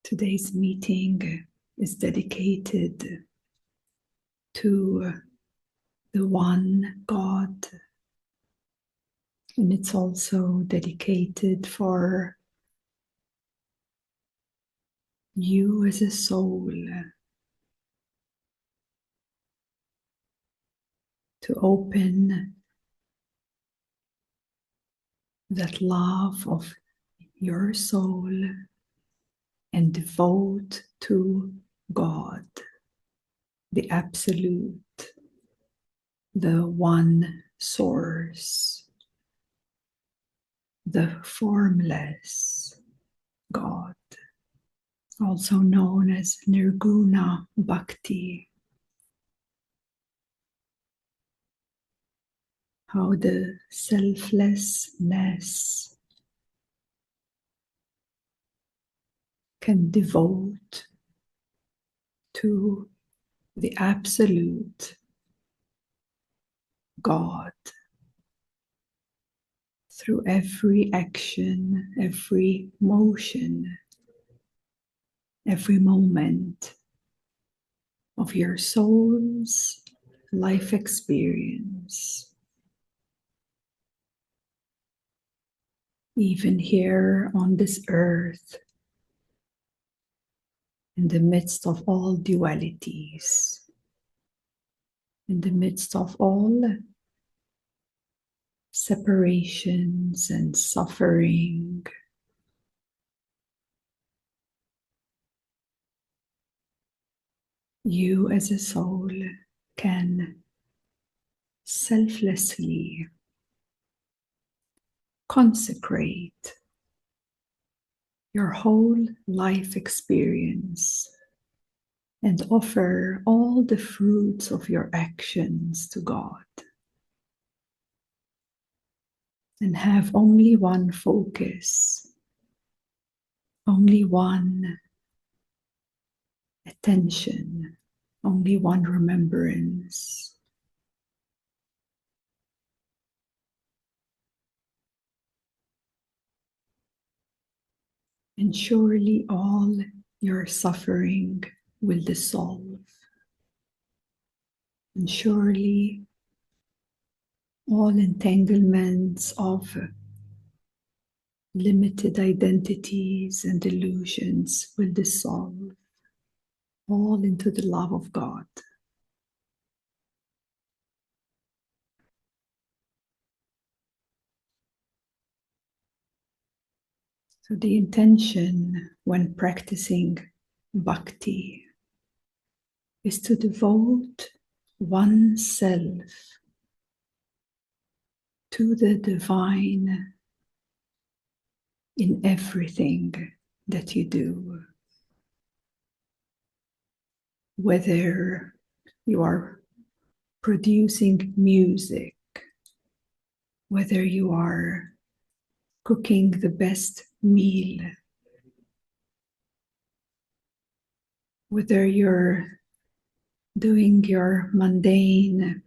Today's meeting is dedicated to the one God, and it's also dedicated for you as a soul to open that love of your soul and devote to God, the absolute, the one source, the formless God, also known as Nirguna Bhakti. How the selflessness can devote to the absolute God through every action, every motion, every moment of your soul's life experience. Even here on this earth, in the midst of all dualities, in the midst of all separations and suffering, you as a soul can selflessly consecrate your whole life experience and offer all the fruits of your actions to God. And have only one focus, only one attention, only one remembrance. And surely all your suffering will dissolve. And surely all entanglements of limited identities and illusions will dissolve, all into the love of God. So the intention when practicing bhakti is to devote oneself to the divine in everything that you do. Whether you are producing music, whether you are cooking the best meal, whether you're doing your mundane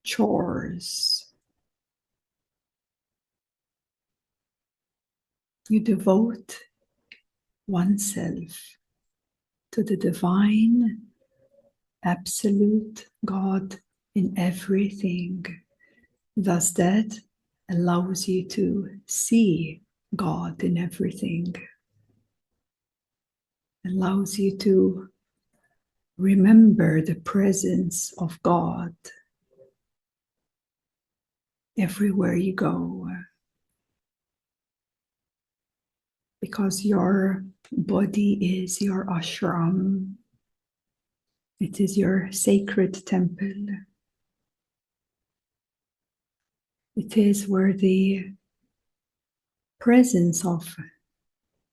chores, you devote oneself to the divine, absolute God in everything. Thus, that allows you to see God in everything, allows you to remember the presence of God everywhere you go, because your body is your ashram. It is your sacred temple. It is where the presence of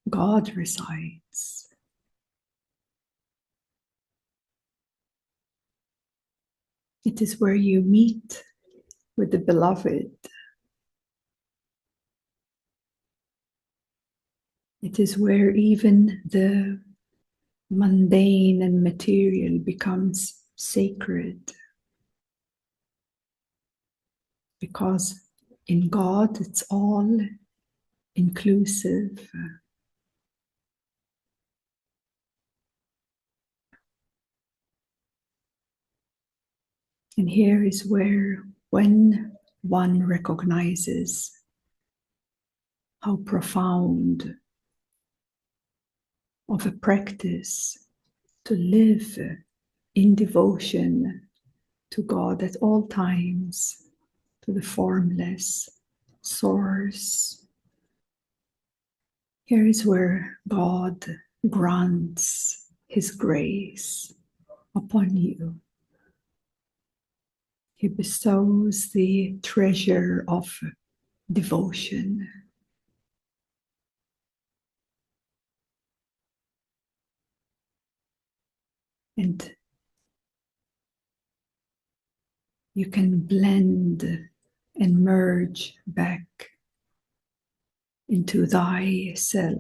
God resides. It is where you meet with the beloved. It is where even the mundane and material becomes sacred. Because in God it's all inclusive. And here is where, when one recognizes how profound of a practice to live in devotion to God at all times, to the formless source. Here is where God grants His grace upon you. He bestows the treasure of devotion. And you can blend and merge back into thyself,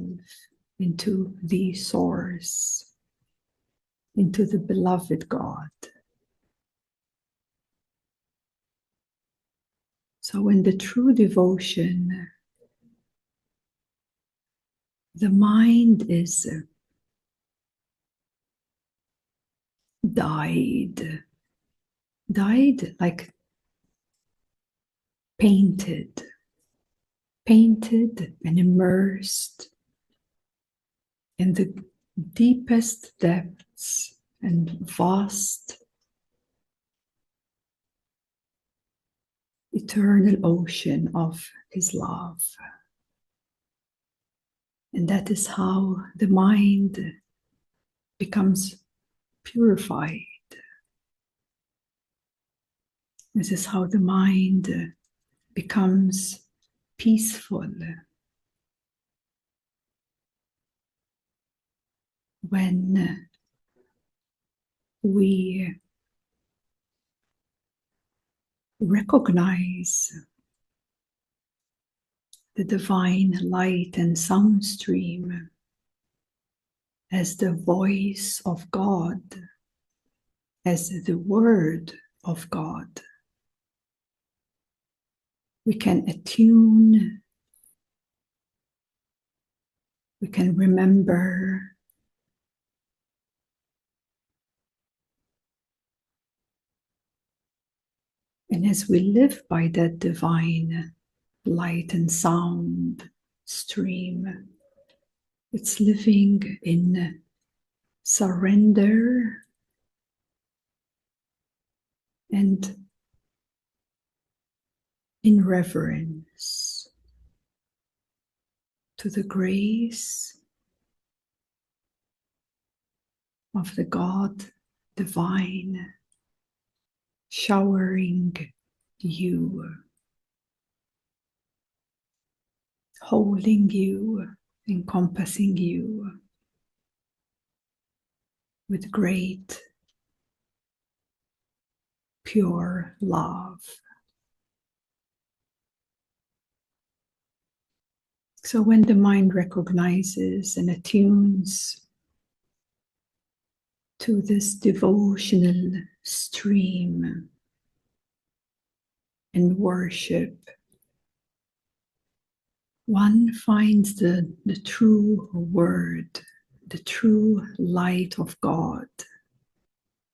into the source, into the beloved God. So in the true devotion, the mind is dyed like painted and immersed in the deepest depths and vast eternal ocean of His love. And that is how the mind becomes purified. This is how the mind becomes peaceful. When we recognize the divine light and sound stream as the voice of God, as the word of God, we can attune, we can remember, and as we live by that divine light and sound stream, it's living in surrender and in reverence to the grace of the God divine showering you, holding you, encompassing you with great pure love. So when the mind recognizes and attunes to this devotional stream and worship, one finds the true word, the true light of God,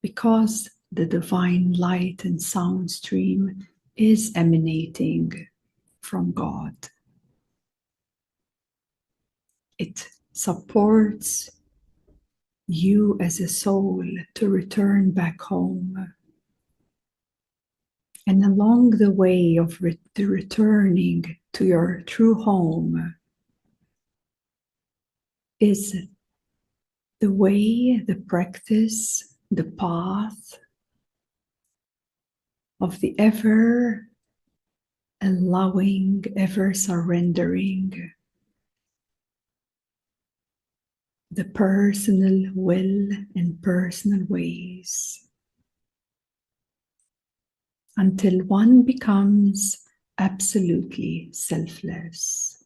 because the divine light and sound stream is emanating from God. It supports you as a soul to return back home. And along the way of returning to your true home is the way, the practice, the path of the ever allowing, ever surrendering the personal will and personal ways, until one becomes absolutely selfless.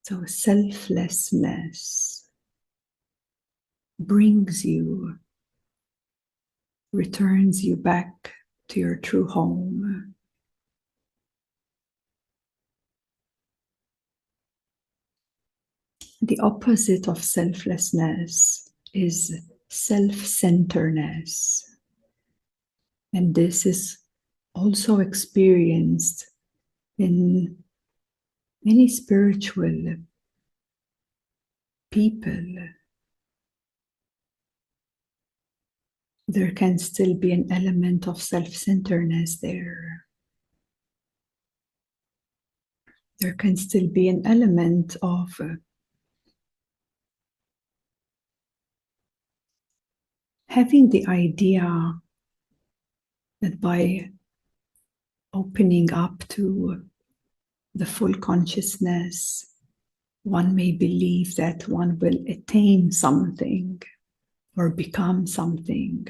So selflessness brings you, returns you back to your true home. The opposite of selflessness is self-centeredness. And this is also experienced in many spiritual people. There can still be an element of self-centeredness there. There can still be an element of having the idea that by opening up to the full consciousness, one may believe that one will attain something or become something.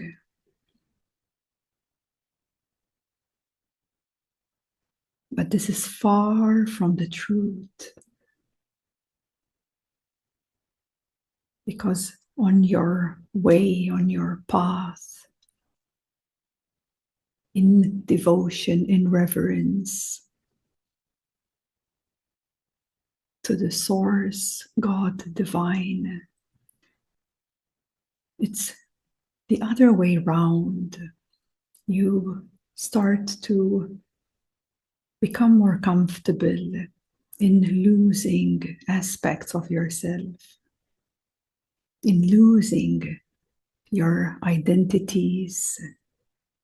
But this is far from the truth. Because on your way, on your path, in devotion, in reverence to the source, God divine, it's the other way round. You start to become more comfortable in losing aspects of yourself, in losing your identities,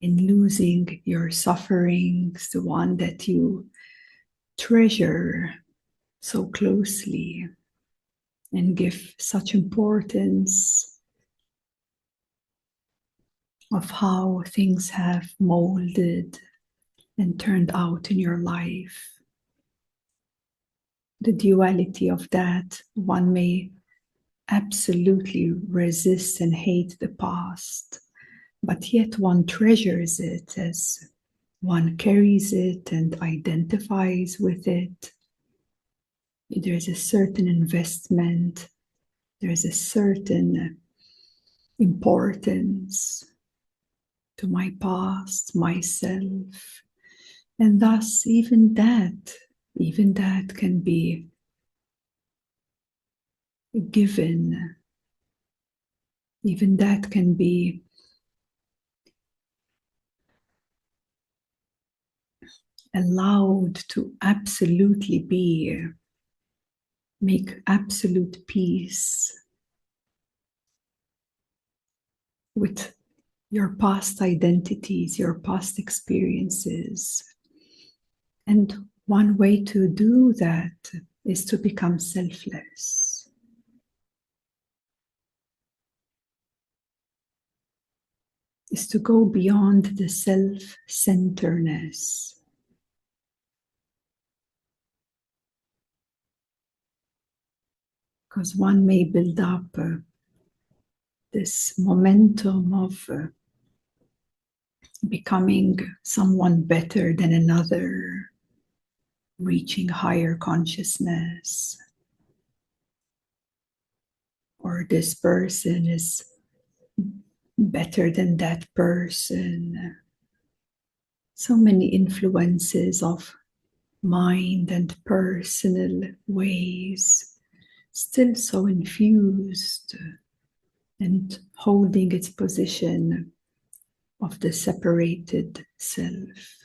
in losing your sufferings, the one that you treasure so closely and give such importance of how things have molded and turned out in your life. The duality of that, one may absolutely resist and hate the past, but yet one treasures it as one carries it and identifies with it. There's a certain investment, there's a certain importance to my past, myself, and thus even that can be given, even that can be allowed to absolutely be, make absolute peace with your past identities, your past experiences. And one way to do that is to become selfless. Is to go beyond the self-centeredness. Because one may build up this momentum of becoming someone better than another, reaching higher consciousness, or this person is better than that person. So many influences of mind and personal ways, still so infused and holding its position of the separated self.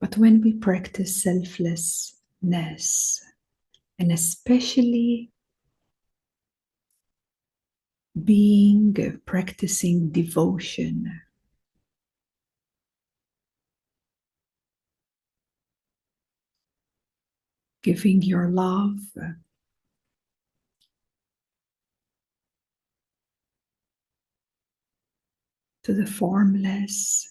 But when we practice selflessness, and especially practicing devotion, giving your love, to the formless,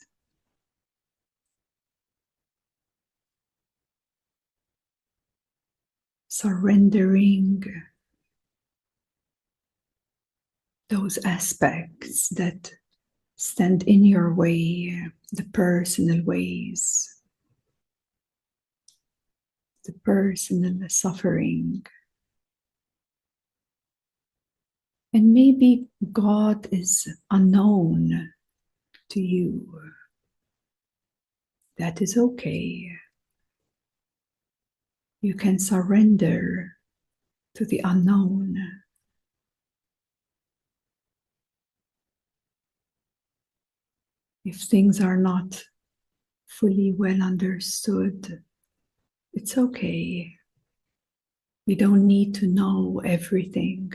surrendering those aspects that stand in your way, the personal ways, the personal suffering. And maybe God is unknown to you. That is okay. You can surrender to the unknown. 。If things are not fully well understood, it's okay. We don't need to know everything.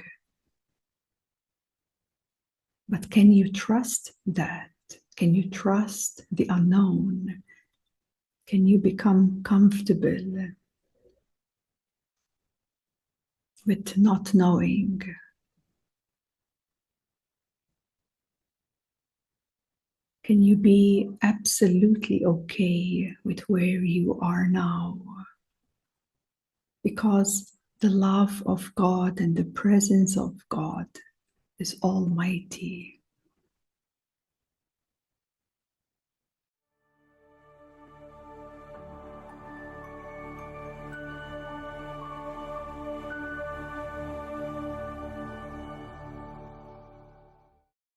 But can you trust that? Can you trust the unknown? Can you become comfortable with not knowing? Can you be absolutely okay with where you are now? Because the love of God and the presence of God is almighty.